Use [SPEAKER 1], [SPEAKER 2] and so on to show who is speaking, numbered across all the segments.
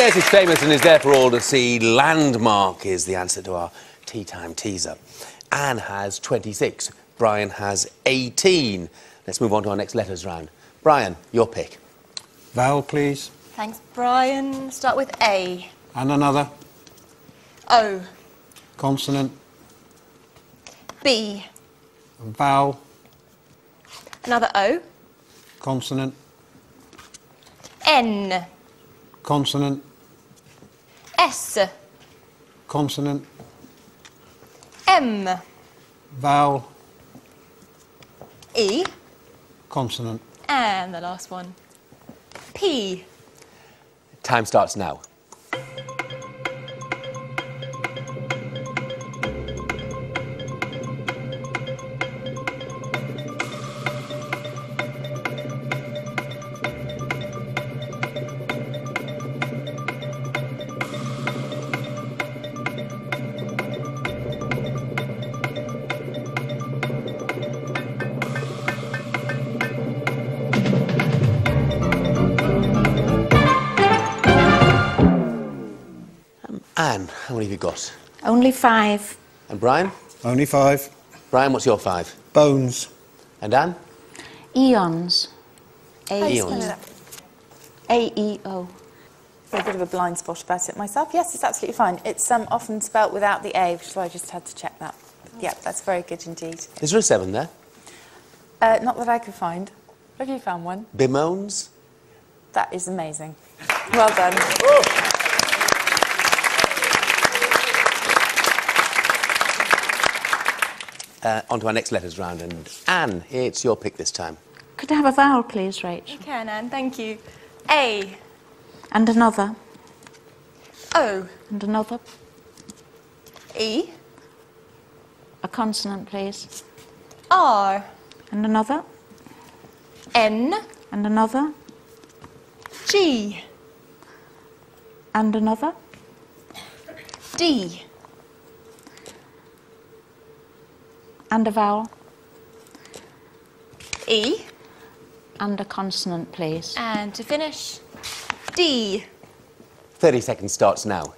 [SPEAKER 1] Yes, it's famous and is there for all to see. Landmark is the answer to our tea time teaser. Anne has 26. Brian has 18. Let's move on to our next letters round. Brian, your pick.
[SPEAKER 2] Vowel, please.
[SPEAKER 3] Thanks, Brian. Start with A.
[SPEAKER 2] And another.
[SPEAKER 3] O.
[SPEAKER 2] Consonant.
[SPEAKER 3] B.
[SPEAKER 2] Vowel.
[SPEAKER 3] Another O.
[SPEAKER 2] Consonant.
[SPEAKER 3] N.
[SPEAKER 2] Consonant.
[SPEAKER 3] S.
[SPEAKER 2] Consonant.
[SPEAKER 3] M.
[SPEAKER 2] Vowel.
[SPEAKER 3] E.
[SPEAKER 2] Consonant.
[SPEAKER 3] And the last one. P.
[SPEAKER 1] Time starts now. Anne, how many have you got?
[SPEAKER 4] Only 5.
[SPEAKER 1] And Brian?
[SPEAKER 2] Only 5.
[SPEAKER 1] Brian, what's your 5?
[SPEAKER 2] Bones.
[SPEAKER 1] And Anne?
[SPEAKER 4] Eons.
[SPEAKER 1] Eons.
[SPEAKER 4] A-E-O.
[SPEAKER 5] A bit of a blind spot about it myself. Yes, it's absolutely fine. It's often spelt without the A, which is why I just had to check that. Yeah, that's very good indeed.
[SPEAKER 1] Is there a 7 there?
[SPEAKER 5] Not that I could find. Have you found one?
[SPEAKER 1] Bemoans?
[SPEAKER 5] That is amazing. Well done.
[SPEAKER 1] On to our next letters round. And Anne, it's your pick this time.
[SPEAKER 4] Could I have a vowel, please, Rach?
[SPEAKER 3] You can, Anne. Thank you. A.
[SPEAKER 4] And another.
[SPEAKER 3] O.
[SPEAKER 4] And another.
[SPEAKER 3] E.
[SPEAKER 4] A consonant, please.
[SPEAKER 3] R.
[SPEAKER 4] And another.
[SPEAKER 3] N.
[SPEAKER 4] And another.
[SPEAKER 3] G.
[SPEAKER 4] And another.
[SPEAKER 3] D.
[SPEAKER 4] And a vowel.
[SPEAKER 3] E.
[SPEAKER 4] And a consonant, please.
[SPEAKER 3] And to finish, D.
[SPEAKER 1] 30 seconds starts now.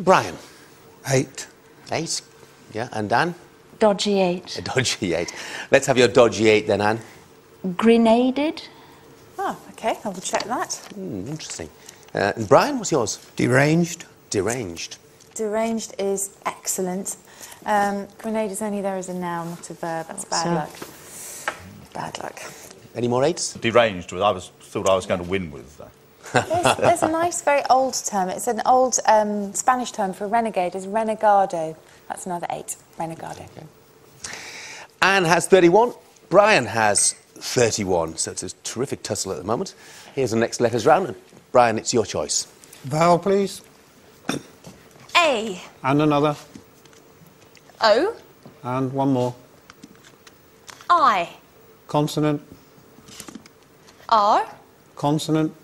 [SPEAKER 1] Brian?
[SPEAKER 2] 8.
[SPEAKER 1] 8. Yeah, and Dan?
[SPEAKER 4] Dodgy 8.
[SPEAKER 1] A dodgy 8. Let's have your dodgy 8 then, Anne.
[SPEAKER 4] Grenaded.
[SPEAKER 5] Oh, OK, I will check that.
[SPEAKER 1] Interesting. And Brian, what's yours?
[SPEAKER 2] Deranged.
[SPEAKER 1] Deranged.
[SPEAKER 5] Deranged is excellent. Grenade is only there as a noun, not a verb. That's bad luck. Bad luck.
[SPEAKER 1] Any more 8s?
[SPEAKER 6] Deranged, thought I was going to win with that.
[SPEAKER 5] There's a nice, very old term. It's an old Spanish term for renegade. It's renegado. That's another 8. Renegado.
[SPEAKER 1] Okay. Anne has 31. Brian has 31. So it's a terrific tussle at the moment. Here's the next letters round. Brian, it's your choice.
[SPEAKER 2] Vowel, please.
[SPEAKER 3] A.
[SPEAKER 2] And another.
[SPEAKER 3] O.
[SPEAKER 2] And one more.
[SPEAKER 3] I.
[SPEAKER 2] Consonant.
[SPEAKER 3] R.
[SPEAKER 2] Consonant.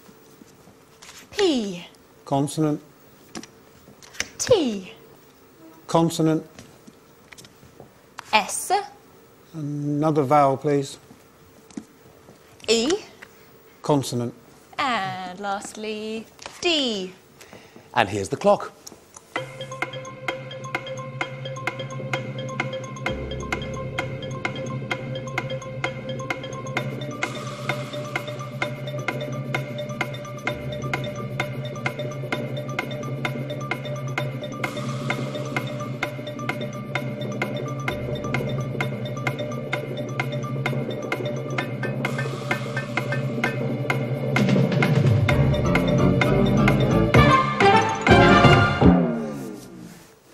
[SPEAKER 3] P.
[SPEAKER 2] Consonant.
[SPEAKER 3] T.
[SPEAKER 2] Consonant.
[SPEAKER 3] S.
[SPEAKER 2] Another vowel, please.
[SPEAKER 3] E.
[SPEAKER 2] Consonant.
[SPEAKER 3] And lastly, D.
[SPEAKER 1] And here's the clock.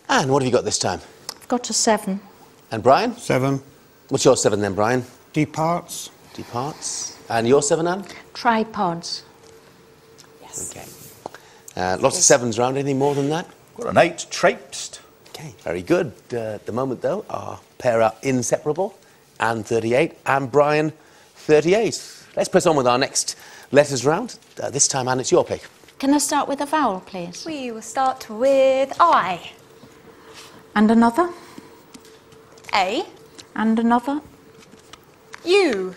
[SPEAKER 1] And what have you got this time?
[SPEAKER 4] I've got a 7.
[SPEAKER 1] And Brian?
[SPEAKER 2] 7.
[SPEAKER 1] What's your 7 then, Brian?
[SPEAKER 2] Departs.
[SPEAKER 1] Departs. And your 7, Anne?
[SPEAKER 4] Tripods.
[SPEAKER 5] Yes.
[SPEAKER 1] Okay. Lots of sevens round. Anything more than that?
[SPEAKER 6] Got an 8, traipsed.
[SPEAKER 1] Okay, very good. At the moment, though, our pair are inseparable. Anne, 38, and Brian, 38. Let's press on with our next letters round. This time, Anne, it's your pick.
[SPEAKER 4] Can I start with a vowel, please?
[SPEAKER 3] We will start with I.
[SPEAKER 4] And another?
[SPEAKER 3] A.
[SPEAKER 4] And another?
[SPEAKER 3] U.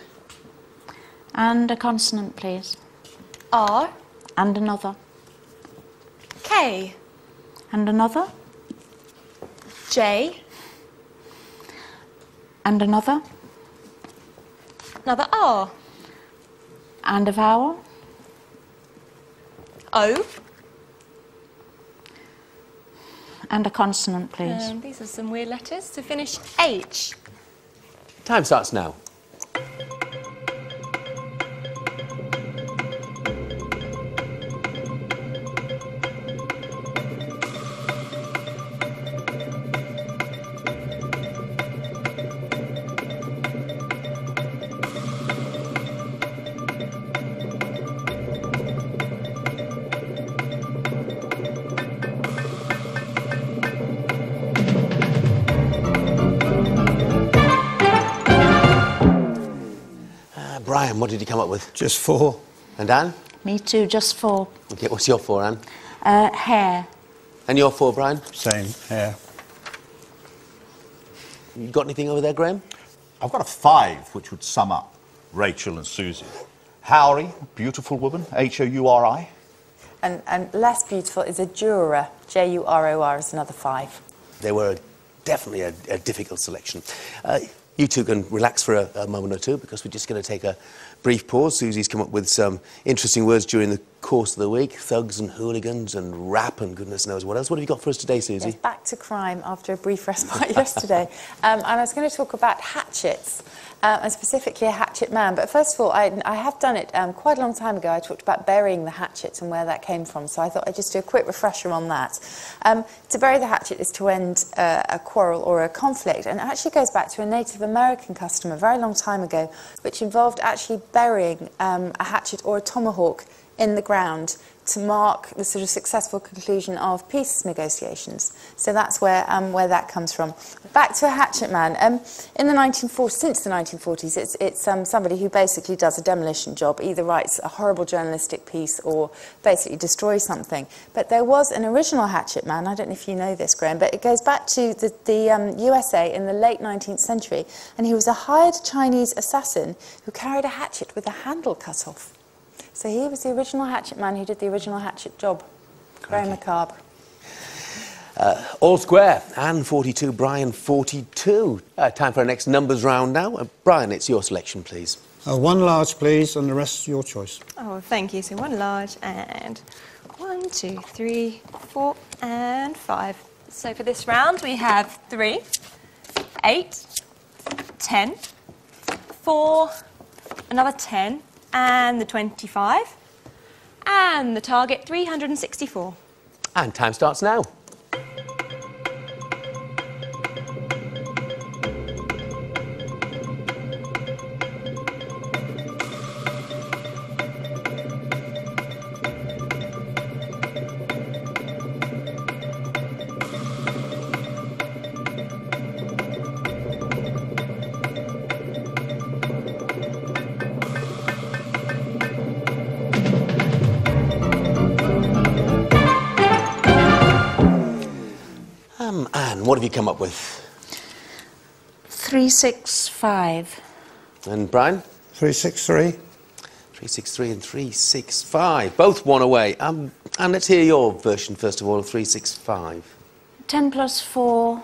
[SPEAKER 4] And a consonant, please.
[SPEAKER 3] R.
[SPEAKER 4] And another?
[SPEAKER 3] K.
[SPEAKER 4] And another?
[SPEAKER 3] J.
[SPEAKER 4] And another?
[SPEAKER 3] Another R.
[SPEAKER 4] And a vowel?
[SPEAKER 3] O.
[SPEAKER 4] And a consonant, please.
[SPEAKER 3] These are some weird letters. To finish, H.
[SPEAKER 1] Time starts now. Brian, what did you come up with?
[SPEAKER 2] Just 4.
[SPEAKER 1] And Anne?
[SPEAKER 4] Me too, just 4.
[SPEAKER 1] Okay, what's your 4, Anne?
[SPEAKER 4] Hair.
[SPEAKER 1] And your 4, Brian?
[SPEAKER 2] Same. Hair.
[SPEAKER 1] You got anything over there, Graham?
[SPEAKER 6] I've got a 5, which would sum up Rachel and Susie. Howry, beautiful woman, Houri.
[SPEAKER 5] And less beautiful is a juror, Juror is another 5.
[SPEAKER 1] They were definitely a difficult selection. You two can relax for a moment or two because we're just going to take a brief pause. Susie's come up with some interesting words during the course of the week. Thugs and hooligans and rap and goodness knows what else. What have you got for us today, Susie?
[SPEAKER 5] Yes, back to crime after a brief respite yesterday. And I was going to talk about hatchets, and specifically a hatchet man. But first of all, I have done it quite a long time ago. I talked about burying the hatchet and where that came from. So I thought I'd just do a quick refresher on that. To bury the hatchet is to end a quarrel or a conflict. And it actually goes back to a Native American custom a very long time ago, which involved actually burying a hatchet or a tomahawk in the ground to mark the sort of successful conclusion of peace negotiations. So that's where that comes from. Back to a hatchet man. In the 1940s, since the 1940s, it's somebody who basically does a demolition job, either writes a horrible journalistic piece or basically destroys something. But there was an original hatchet man, I don't know if you know this, Graham, but it goes back to the USA in the late 19th century, and he was a hired Chinese assassin who carried a hatchet with the handle cut off. So he was the original hatchet man who did the original hatchet job. Very macabre.
[SPEAKER 1] All square. Anne, 42. Brian, 42. Time for our next numbers round now. Brian, it's your selection, please.
[SPEAKER 2] 1 large, please, and the rest your choice.
[SPEAKER 3] Oh, thank you. So 1 large and 1, 2, 3, 4, and 5. So for this round, we have 3, 8, 10, 4, another 10, and the 25, and the target 364.
[SPEAKER 1] And time starts now. Anne, what have you come up with?
[SPEAKER 4] 365.
[SPEAKER 1] And Brian?
[SPEAKER 2] 363.
[SPEAKER 1] 363 and 365. Both 1 away. And let's hear your version, first of all, of 365.
[SPEAKER 4] 10 plus 4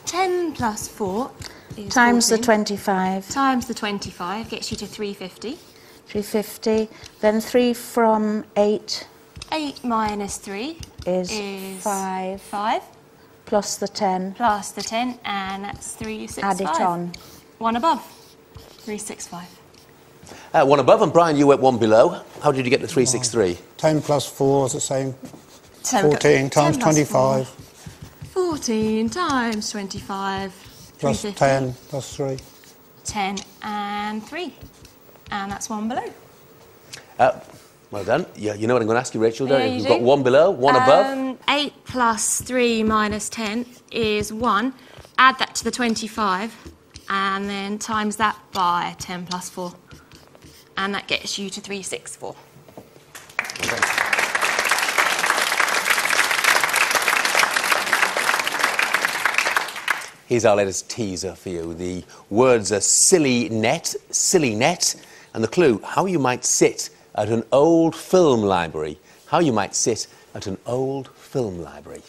[SPEAKER 3] 10 plus 4 is
[SPEAKER 4] times the
[SPEAKER 3] 14.
[SPEAKER 4] 25.
[SPEAKER 3] Times the 25 gets you to 350.
[SPEAKER 4] 350. Then 3 from 8
[SPEAKER 3] 8 minus 3
[SPEAKER 4] is
[SPEAKER 3] is
[SPEAKER 4] 5.
[SPEAKER 3] 5.
[SPEAKER 4] Plus the 10.
[SPEAKER 3] Plus the 10, and that's 365.
[SPEAKER 4] Add it on.
[SPEAKER 3] 1 above. 365.
[SPEAKER 1] 1 above, and Brian, you went 1 below. How did you get to 363?
[SPEAKER 2] 10 plus 4 is the same.
[SPEAKER 3] 10
[SPEAKER 2] 14 times
[SPEAKER 3] 10 plus
[SPEAKER 2] 25.
[SPEAKER 3] 14 times 25.
[SPEAKER 2] Plus
[SPEAKER 3] 350.
[SPEAKER 2] 10 plus 3.
[SPEAKER 3] 10 and 3. And that's 1 below.
[SPEAKER 1] Well done. You know what I'm going to ask you, Rachel, don't
[SPEAKER 3] Yeah,
[SPEAKER 1] you?
[SPEAKER 3] you
[SPEAKER 1] You've
[SPEAKER 3] do.
[SPEAKER 1] got one below, one above.
[SPEAKER 3] 8 plus 3 minus 10 is 1. Add that to the 25 and then times that by 10 plus 4. And that gets you to 364.
[SPEAKER 1] Here's our latest teaser for you. The words are silly net, and the clue, how you might sit at an old film library. How you might sit at an old film library.